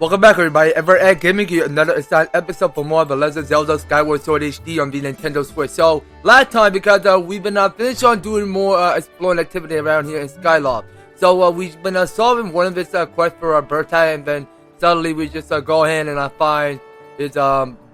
Welcome back, everybody. EVER-TASTIC giving you another exciting episode for more of the Legend of Zelda Skyward Sword HD on the Nintendo Switch. So, last time, because we've been finished on doing more exploring activity around here in Skyward. So, we've been solving one of his quests for EVER-TASTIC, and then suddenly we just go ahead and find his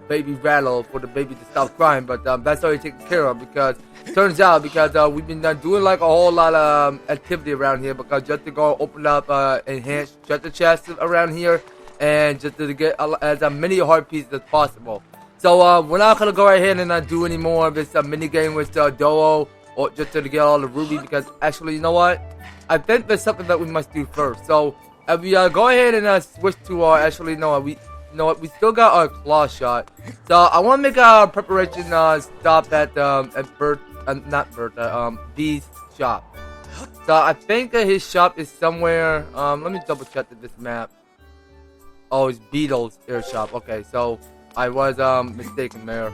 baby rattle for the baby to stop crying. But that's already taken care of, because turns out we've been doing like a whole lot of activity around here, because just to go open up enhanced treasure chests around here, and just to get as many heart pieces as possible. So we're not gonna go ahead and do any more of this mini game with Doe, or just to get all the ruby, because actually, you know what? I think there's something that we must do first. So if we go ahead and switch to actually no, we we still got our claw shot. So I want to make our preparation stop at B's shop. So I think that his shop is somewhere. Let me double check this map. Oh, it's Beetle's Air Shop. Okay, so I was mistaken there.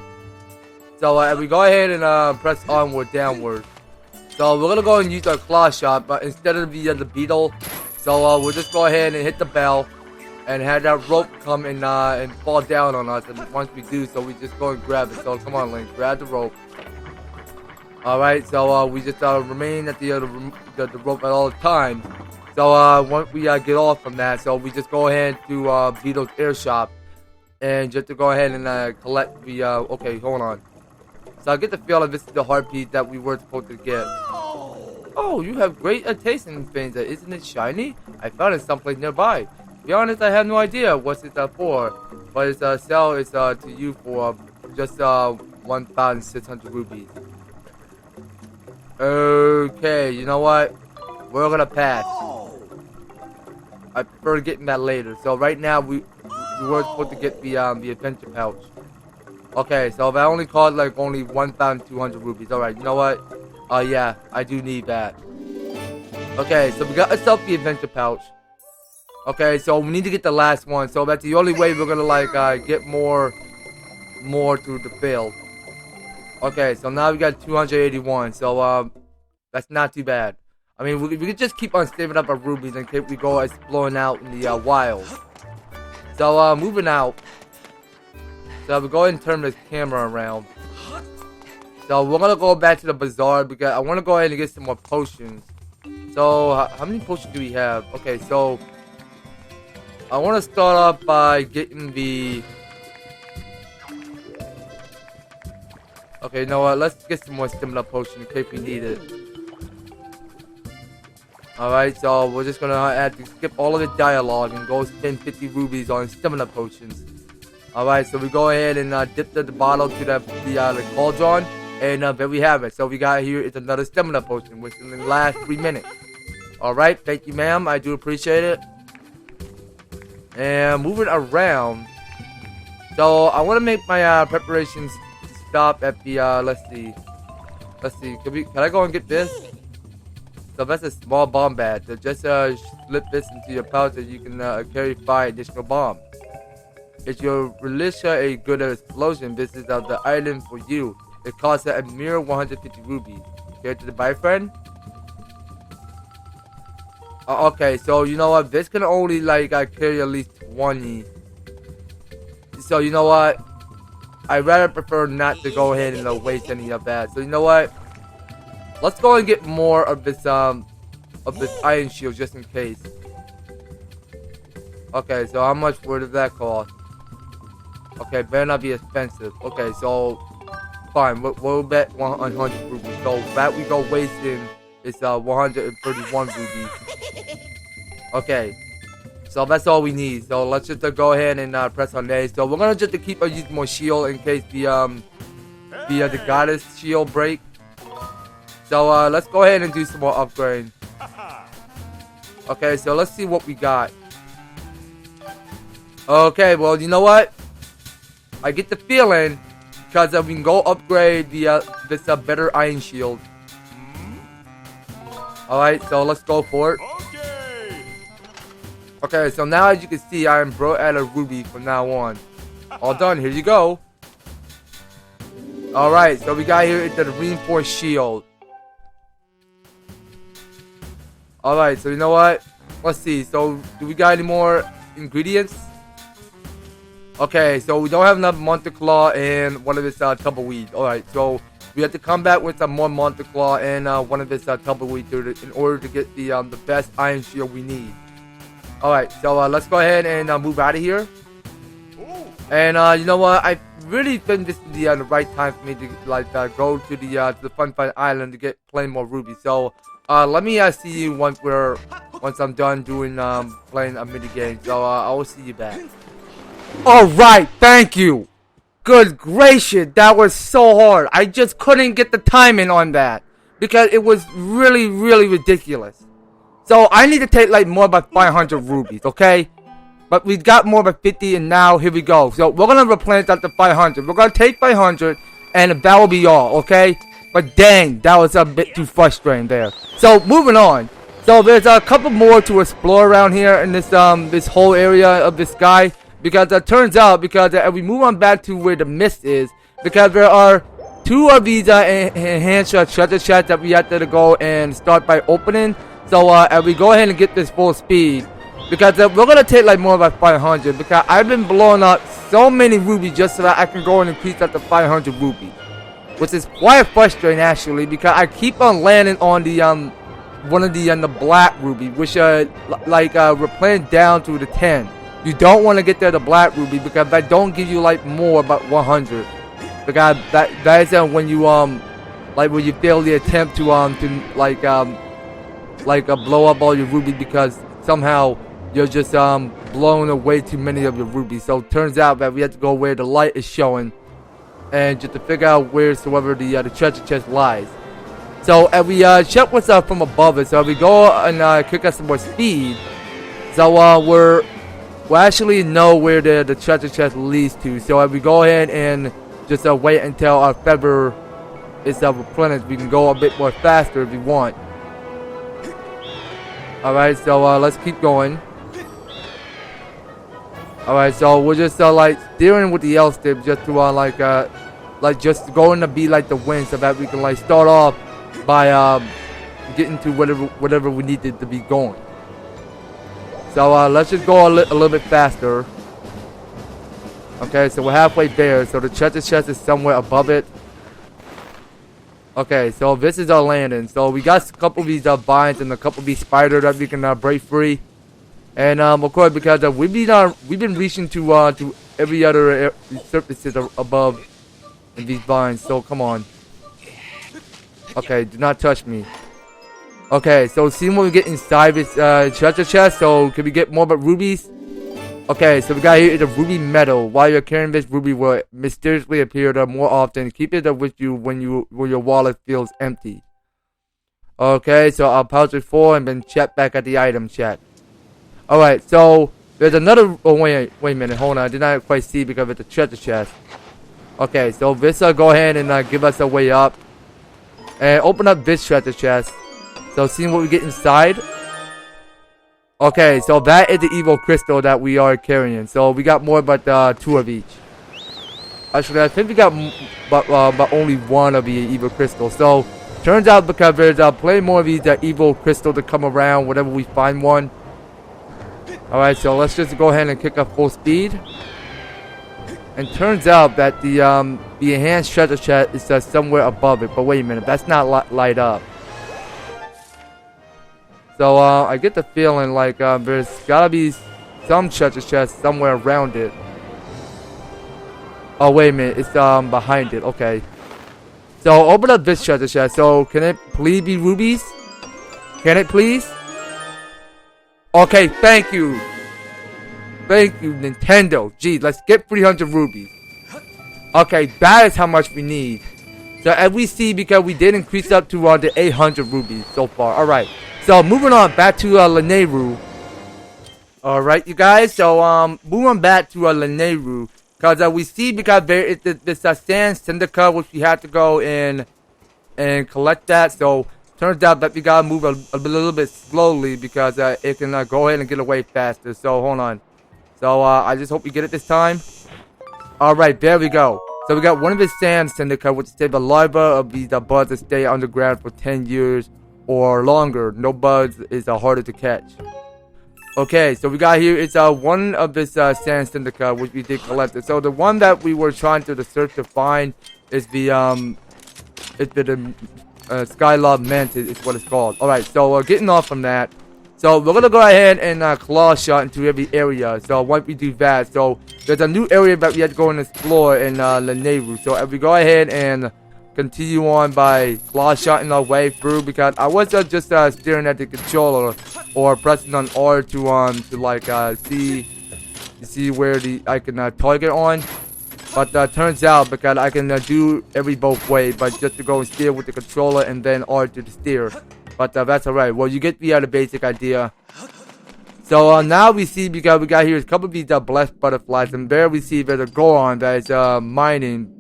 So if we go ahead and press onward, downward. So we're gonna go and use our claw shot, but instead of the Beetle, so we'll just go ahead and hit the bell, and have that rope come and fall down on us. And once we do, so we just go and grab it. So come on, Link, grab the rope. All right, so we just remain at the rope at all times. So once we get off from that, so we just go ahead to Beetle's Air Shop, and just to go ahead and collect the okay, hold on. So I get the feeling this is the heart piece that we were supposed to get. Oh, you have great taste in things. Isn't it shiny? I found it someplace nearby. To be honest, I have no idea what it's for, but it's sell is to you for just 1,600 rubies. Okay, you know what? We're gonna pass. I prefer getting that later. So right now we were supposed to get the adventure pouch. Okay, so if I only cost like only 1,200 rupees. All right, you know what? Yeah, I do need that. Okay, so we got ourselves the adventure pouch. Okay, so we need to get the last one. So that's the only way we're gonna like get more through the field. Okay, so now we got 281. So that's not too bad. I mean, we could just keep on saving up our rubies in case we go exploring out in the wild. So, moving out. So, we'll go ahead and turn this camera around. So, we're going to go back to the bazaar because I want to go ahead and get some more potions. So, how many potions do we have? Okay, so, I want to start off by getting the... Okay, you know what? Let's get some more stamina potion in case we need it. Alright, so we're just gonna have to skip all of the dialogue and go spend 50 rubies on stamina potions. Alright, so we go ahead and dip the bottle to the cauldron, and there we have it. So we got here is another stamina potion, which is in the last 3 minutes. Alright, thank you, ma'am. I do appreciate it. And moving around. So I want to make my preparations stop at the let's see. Can I go and get this? So that's a small bomb bat. So just slip this into your pouch so you can carry 5 additional bombs. If you release a good explosion, this is the item for you. It costs a mere 150 rupees. Care to buy, friend? Okay, so you know what? This can only like carry at least 20. So you know what? I rather prefer not to go ahead and waste any of that. So you know what? Let's go and get more of this iron shield just in case. Okay, so how much would that cost? Okay, better not be expensive. Okay, so fine. We'll bet 100 rupees. So that we go wasting is 131 rupees. Okay, so that's all we need. So let's just go ahead and press on A. So we're gonna just keep using more shield in case the goddess shield break. So let's go ahead and do some more upgrade. Okay, so let's see what we got. Okay, well, you know what? I get the feeling because we can go upgrade this better iron shield. All right, so let's go for it. Okay, so now as you can see, I am brought out a ruby from now on. All done. Here you go. All right, so we got here the reinforced shield. Alright, so you know what? Let's see. So, do we got any more ingredients? Okay, so we don't have enough Monster Claw and one of his Tumbleweed. Alright, so we have to come back with some more Monster Claw and one of his Tumbleweed in order to get the best Iron Shield we need. Alright, so let's go ahead and move out of here. And you know what? I really think this is the right time for me to like go to the Fun Island to get plenty more rubies. So let me see you once I'm done doing playing a mini game. So I will see you back. Alright, thank you. Good gracious, that was so hard. I just couldn't get the timing on that because it was really ridiculous. So I need to take like more than 500 rubies, okay? But we got more than 50 and now here we go. So we're gonna replenish that to 500. We're gonna take 500 and that will be all, okay? But dang, that was a bit too frustrating there. So moving on. So there's a couple more to explore around here in this this whole area of the sky. Because it turns out, because if we move on back to where the mist is, because there are 2 of these enhanced treasure chests that we have to go and start by opening. So if we go ahead and get this full speed, because we're going to take like more than 500, because I've been blowing up so many rubies just so that I can go and increase that to 500 rubies. Which is quite frustrating actually, because I keep on landing on the one of the black ruby, which replenish down to the 10. You don't want to get there the black ruby because that don't give you like more but 100. Because that is when you like when you fail the attempt to blow up all your rubies because somehow you're just blowing away too many of your rubies. So it turns out that we have to go where the light is showing and just to figure out wheresoever the treasure chest lies. So if we check what's up from above it, so if we go and kick us some more speed, so we'll actually know where the treasure chest leads to. So if we go ahead and just wait until our feather is replenished, we can go a bit more faster if we want. Alright, so let's keep going. Alright, so we're just like steering with the L stick just to just going to be like the wind so that we can like start off by getting to whatever we needed to be going. So let's just go a little bit faster. Okay, so we're halfway there. So the treasure chest is somewhere above it. Okay, so this is our landing. So we got a couple of these vines and a couple of these spiders that we can break free. And of course, because we've been reaching to every other surfaces above in these vines. So come on. Okay, do not touch me. Okay, so see what we get inside this treasure chest. So can we get more but rubies? Okay, so we got here the ruby medal. While you're carrying this ruby will mysteriously appear more often. Keep it with you when your wallet feels empty. Okay, so I'll pause it 4 and then check back at the item check. Alright, so there's another wait a minute, hold on, I did not quite see because it's a treasure chest. Okay, so this go ahead and give us a way up. And open up this treasure chest. So seeing what we get inside. Okay, so that is the evil crystal that we are carrying. So we got more but 2 of each. Actually, I think we got but only 1 of the evil crystal. So turns out because there's plenty more of these evil crystal to come around whenever we find one. Alright, so let's just go ahead and kick up full speed. And turns out that the enhanced treasure chest is somewhere above it. But wait a minute, that's not light up. So I get the feeling like there's gotta be some treasure chest somewhere around it. Oh wait a minute, it's behind it. Okay. So open up this treasure chest. So can it please be rubies? Can it please? Okay, thank you. Thank you, Nintendo. Gee, let's get 300 rubies. Okay, that is how much we need. So as we see, because we did increase up to the 800 rubies so far. Alright. So moving on back to Lanayru. Alright, you guys. So moving on back to Lanayru. Because we see because there is this sand syndicate which we have to go in and collect that. So turns out that we gotta move a little bit slowly because it can go ahead and get away faster. So hold on. So I just hope we get it this time. Alright, there we go. So we got one of the sand syndicate which says the larva of these bugs that stay underground for 10 years or longer. No bugs is harder to catch. Okay, so we got here, it's one of this sand syndicate which we did collect. So the one that we were trying to search to find is the Skyward Mantis is what it's called. Alright, so getting off from that. So we're gonna go ahead and claw shot into every area. So once we do that, so there's a new area that we have to go and explore in Lanayru. So if we go ahead and continue on by claw shotting our way through, because I was just staring at the controller or pressing on R to like see where I can target on. But turns out because I can do every both ways, but just to go and steer with the controller and then R to the steer. But that's alright. Well, you get the basic idea. So now we see, because we got here a couple of these blessed butterflies, and there we see there's a Goron that is mining.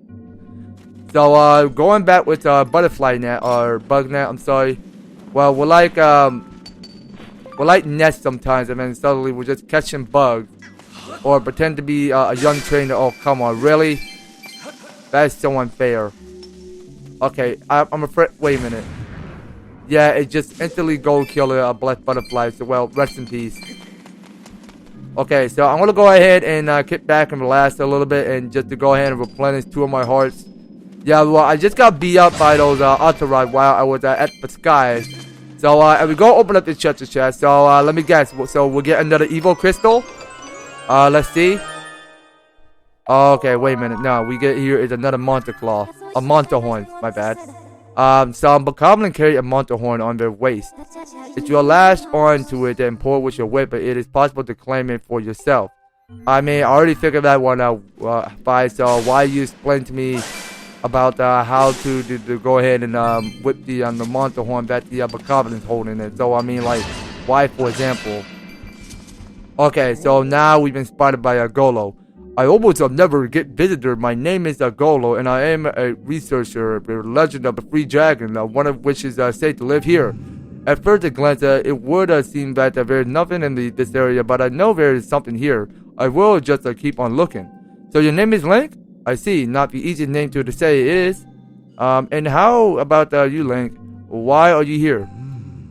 So going back with butterfly net or bug net, I'm sorry. Well, we're like nests sometimes, and then suddenly we're just catching bugs or pretend to be a young trainer. Oh, come on, really? That is so unfair. Okay, I'm afraid. Wait a minute. Yeah, it just instantly gold killer a blessed butterfly. So, well, rest in peace. Okay, so I'm gonna go ahead and kick back and relax a little bit, and just to go ahead and replenish 2 of my hearts. Yeah, well, I just got beat up by those Autoride while I was at the sky. So, and we go open up the treasure chest. So, let me guess. So, we'll get another evil crystal. Let's see. Okay, wait a minute. No, we get here is another monster claw. A monster horn, my bad. Some goblin carry a monster horn on their waist. If you lash onto it and pull with your whip, it is possible to claim it for yourself. I mean, I already figured that one out, so why you explain to me about how to go ahead and whip the monster horn that the goblin is holding it. So, I mean, like, why, for example? Okay, so now we've been spotted by a Golo. I almost never get visitor. My name is Golo, and I am a researcher, the legend of the Free Dragon, one of which is safe to live here. At first glance, it would seem that there is nothing in this area, but I know there is something here. I will just keep on looking. So your name is Link? I see, not the easiest name to say it is. And how about you, Link? Why are you here?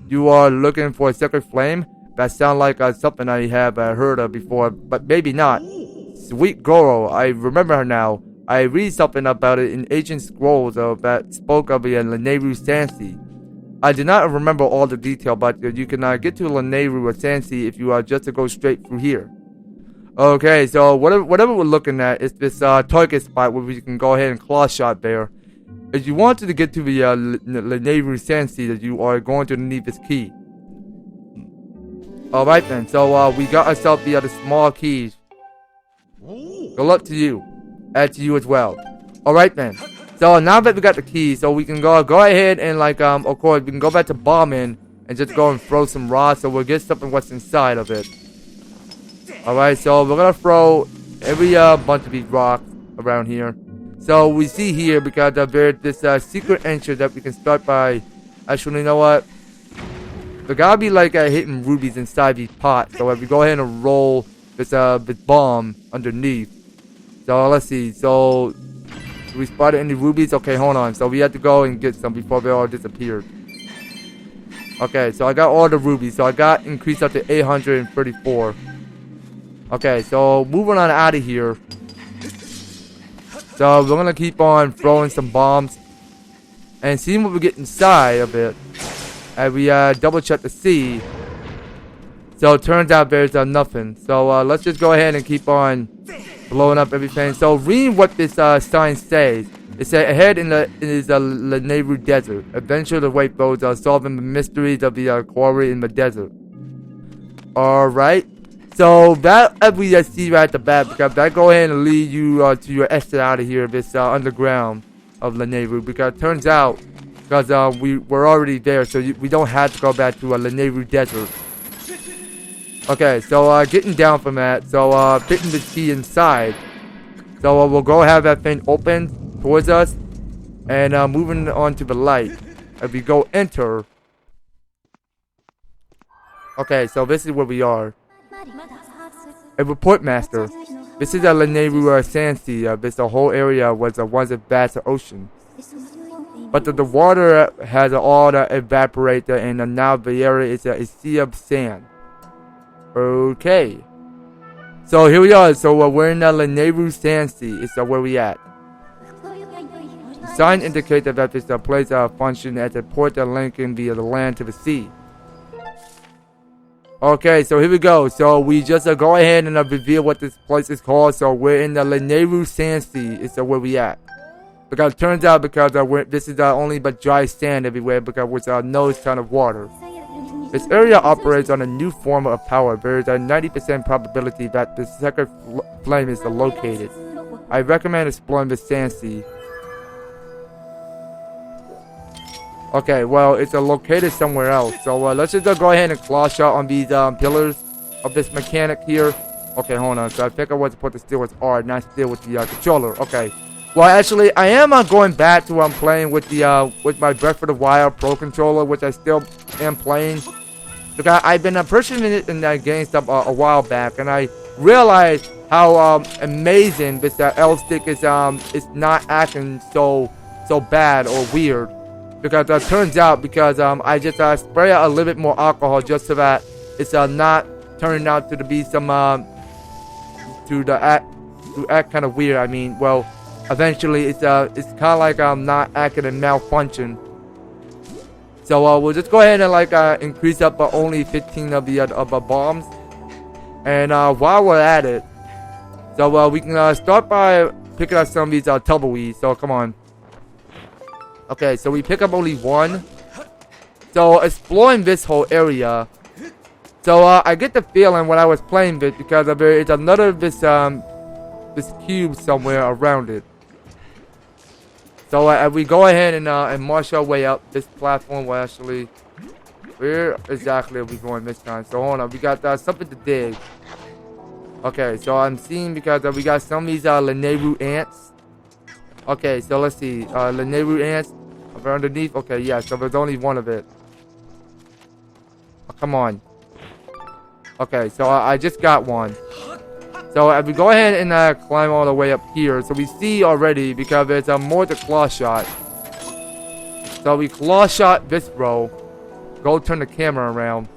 You are looking for a sacred flame? That sounds like something I have heard of before, but maybe not. Sweet Goro, I remember her now. I read something about it in ancient scrolls that spoke of the Lanayru Sansi. I do not remember all the detail, but you can get to Lanayru or Sansi if you just to go straight through here. Okay, so whatever we're looking at is this target spot where we can go ahead and claw shot there. If you wanted to get to the Lanayru Sansi, that you are going to need this key. Alright then, so we got ourselves the other small keys. Good luck to you. And to you as well. Alright then. So now that we got the key, so we can go ahead and like of course we can go back to bombing and just go and throw some rocks, so we'll get something what's inside of it. Alright, so we're gonna throw every bunch of these rocks around here. So we see here, because there's this secret entrance that we can start by. Actually, you know what? There gotta be like hitting rubies inside these pots. So if we go ahead and roll this bomb underneath. So let's see. So do we spot any rubies? Okay, hold on. So we have to go and get some before they all disappeared. Okay, so I got all the rubies. So I got increased up to 834. Okay, so moving on out of here. So we're gonna keep on throwing some bombs and seeing what we get inside of it. And we double check to see. So it turns out there's nothing. So let's just go ahead and keep on blowing up everything. So reading what this sign says. It says ahead is the Lanayru desert. Adventure the way goes solving the mysteries of the quarry in the desert. Alright. So that we see right at the back, because that go ahead and lead you to your exit out of here, this underground of Lanayru. Because it turns out, because we're already there, so we don't have to go back to a Lanayru desert. Okay, so getting down from that, so fitting the key inside. So we'll go have that thing open towards us, and moving on to the light. If we go enter. Okay, so this is where we are. A report master. This is a Lanayru Sansi. This whole area was once a vast ocean. But the water has all evaporated, and now the area is a sea of sand. Okay. So here we are. So we're in the Lanayru Sand Sea. It's where we at. The sign indicates that this place function as a port linking via the land to the sea. Okay, so here we go. So we just go ahead and reveal what this place is called. So we're in the Lanayru Sand Sea. It's where we at. Because it turns out this is only but dry sand everywhere because there's no ton of water. This area operates on a new form of power. There is a 90% probability that the second flame is located. I recommend exploring the sand sea. Okay, well, it's located somewhere else. So let's just go ahead and claw shot on these pillars of this mechanic here. Okay, hold on. So I think I was supposed to steal with R, not steal with the controller. Okay. Well, actually, I am going back to playing with the with my Breath of the Wild Pro controller, which I still am playing. Because I've been purchasing it in game stuff a while back, and I realized how amazing this L stick is not acting so bad or weird. Because it turns out I just spray out a little bit more alcohol just so that it's not turning out to be some to act kind of weird. I mean, well, eventually it's kind of like not acting in malfunction. So we'll just go ahead and increase up only 15 of the bombs. And while we're at it, so we can start by picking up some of these tumbleweeds. So come on. Okay, so we pick up only one. So exploring this whole area. So I get the feeling when I was playing this because it's another this cube somewhere around it. So we go ahead and march our way up this platform. Well, actually, where exactly are we going this time? So hold on, we got something to dig. Okay, so I'm seeing because we got some of these Lanayru ants. Okay, so let's see. Lanayru ants over underneath. Okay, yeah, so there's only one of it. Oh, come on. Okay, so I just got one. So we go ahead and climb all the way up here. So we see already because there's more to claw shot. So we claw shot this row. Go turn the camera around.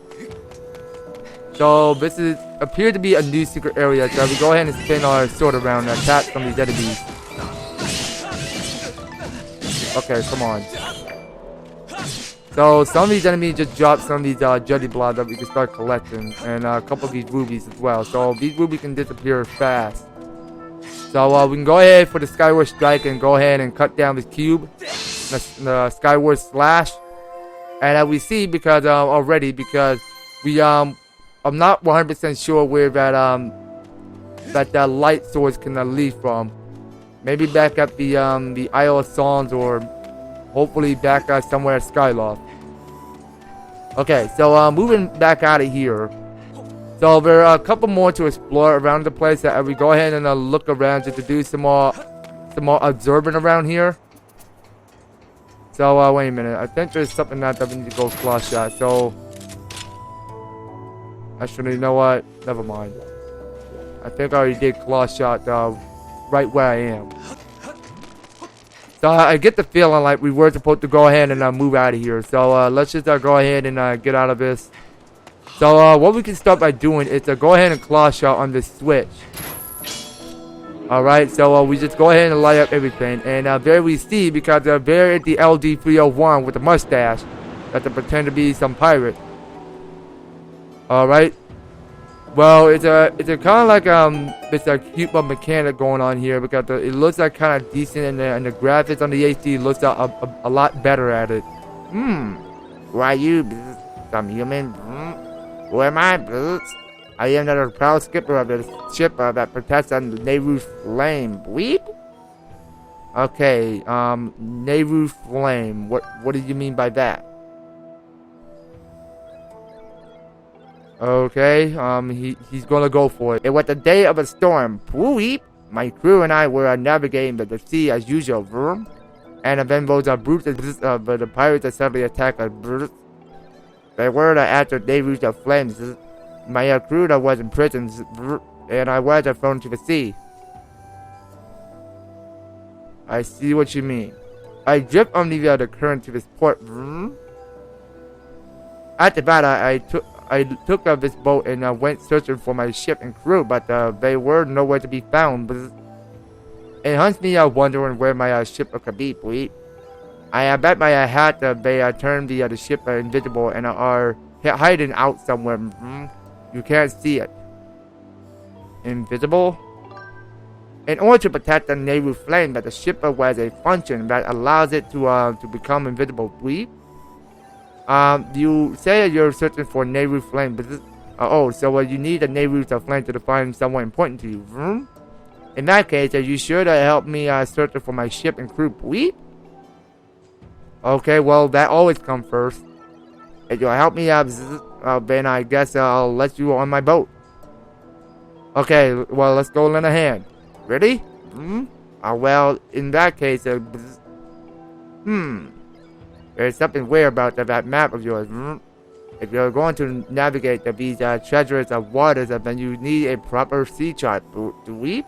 So this appears to be a new secret area. So we go ahead and spin our sword around and attack some of these enemies. Okay, come on. So some of these enemies just drop some of these jelly blobs that we can start collecting, and a couple of these rubies as well. So these rubies can disappear fast. So we can go ahead for the Skyward strike and go ahead and cut down this cube, the Skyward slash. And we see because already because we I'm not 100% sure where that light source can lead from. Maybe back at the Isle of Songs, or hopefully back somewhere at Skyloft. Okay, so moving back out of here. So there are a couple more to explore around the place. That we go ahead and look around just to do some more observing around here. So wait a minute, I think there's something that we need to go claw shot. So actually, you know what? Never mind. I think I already did claw shot right where I am. So I get the feeling like we were supposed to go ahead and move out of here. So let's just go ahead and get out of this. So what we can start by doing is to go ahead and claw shot on this switch. Alright, so we just go ahead and light up everything. And there we see, because there at the LD301 with the mustache, that to pretend to be some pirate. Alright. Well, it's a kind of like it's a cute mechanic going on here, because it looks like kind of decent, and the graphics on the HD looks a lot better at it. Who are you? Some human? Who am I? I am the proud skipper of the ship that protects the Lanayru flame. Weep? Okay, Lanayru flame. What do you mean by that? Okay, he's gonna go for it. It was the day of a storm. Weep. My crew and I were navigating the sea as usual. And then those brutes, but the pirates suddenly attacked us. They were after they reached the flames. My crew that was in prison, and I was thrown to the sea. I see what you mean. I drift on the current to this port. After that, I took this boat and went searching for my ship and crew, but they were nowhere to be found. It hunts me wondering where my ship could be, please. I bet my hat they turned the ship invisible and are hiding out somewhere. You can't see it. Invisible? In order to protect the Lanayru flame, that the ship has a function that allows it to become invisible, please. You say you're searching for Lanayru flame, but so you need a Lanayru flame to find someone important to you. In that case, you should help me search for my ship and crew, please. Okay, well, that always comes first. If you'll help me out, then I guess I'll let you on my boat. Okay, well, let's go lend a hand. Ready? Well, in that case, there's something weird about that map of yours. If you're going to navigate these treasures of waters, then you need a proper sea chart. Do we?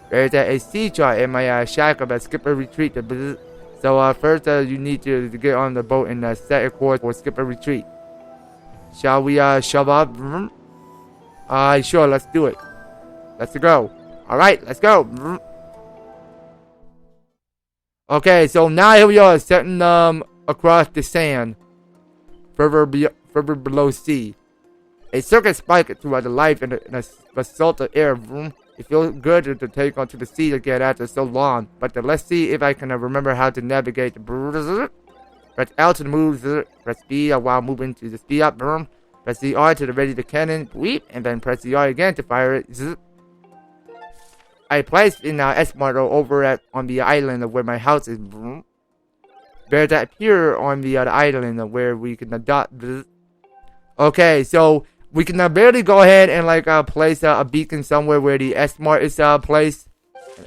There's a sea chart in my shack of a skipper retreat. So first you need to get on the boat and set a course for skipper retreat. Shall we shove up? Sure, let's do it. Let's go. Alright, let's go. Okay, so now here we are setting across the sand. Further below sea. A circuit spike throughout the life in a salted air. It feels good to take onto the sea again after so long, but let's see if I can remember how to navigate. Press L to move, press B while moving to the speed up, press the R to ready the cannon, and then press the R again to fire it. I placed in S model over on the island where my house is. Bears that appear on the island where we can adopt. Okay, so we can barely go ahead and place a beacon somewhere where the S mark is placed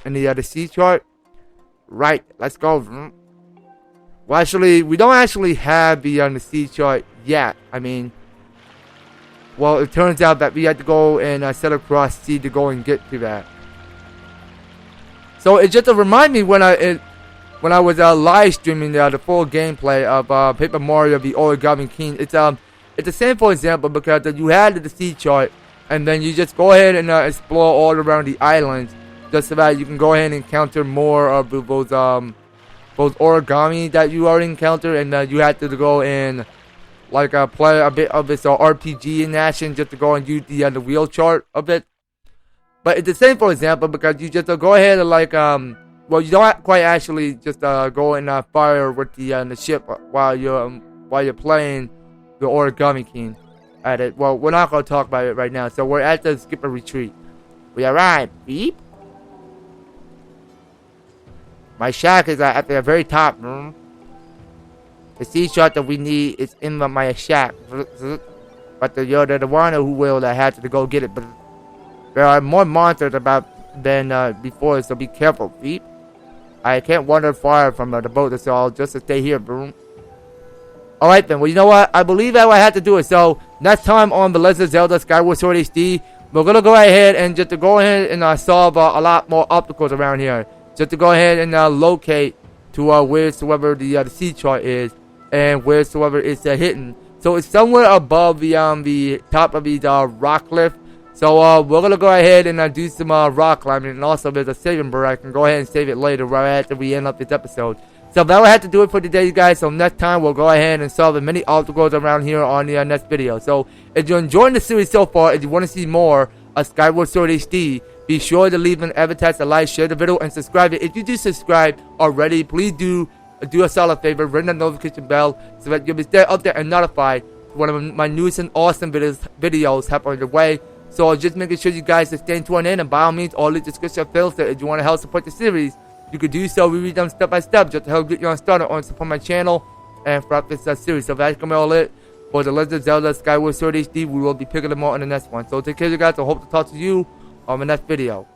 in the sea chart. Right, let's go. Well, actually, we don't actually have the sea chart yet. I mean, well, it turns out that we had to go and set across sea to go and get to that. So it just to remind me when I was live streaming the full gameplay of Paper Mario: The Origami King. It's the same, for example, because you had the sea chart, and then you just go ahead and explore all around the islands, just so that you can go ahead and encounter more of those origami that you already encountered, and you had to go and play a bit of this RPG in action just to go and use the wheel chart of it. But it's the same, for example, because you just go ahead and well, you don't quite actually just go and fire with the ship while you're playing the Origami King at it. Well, we're not going to talk about it right now. So we're at the skipper retreat. We arrived. Beep. My shack is at the very top. The sea chart that we need is in my shack. But you're the one who will have to go get it. But there are more monsters than before, so be careful. Beep. I can't wander far from the boat, so I'll just stay here. Alright then, well, you know what? I believe that I have to do it. So, next time on The Legend of Zelda Skyward Sword HD, we're going to go ahead and just to go ahead and solve a lot more obstacles around here. Just to go ahead and locate to wheresoever the sea chart is and wheresoever it's hidden. So, it's somewhere above the top of the rock cliff. So, we're going to go ahead and do some rock climbing. And also, there's a saving bird. I can go ahead and save it later right after we end up this episode. So that will have to do it for today, you guys. So next time we'll go ahead and solve the many obstacles around here on the next video. So if you're enjoying the series so far, if you want to see more of Skyward Sword HD, be sure to leave an EVER-TASTIC, a like, share the video, and subscribe. If you do subscribe already, please do a solid favor, ring the notification bell so that you'll be up there and notified when my newest and awesome videos happen on the way. So just making sure you guys are staying tuned in, and by all means, all the description fields that if you want to help support the series, you could do so. We read them step by step just to help get you on started on support my channel and throughout this series. So that's going to be all it for The Legend of Zelda Skyward Sword HD. We will be picking them up in the next one. So take care, you guys. I hope to talk to you on the next video.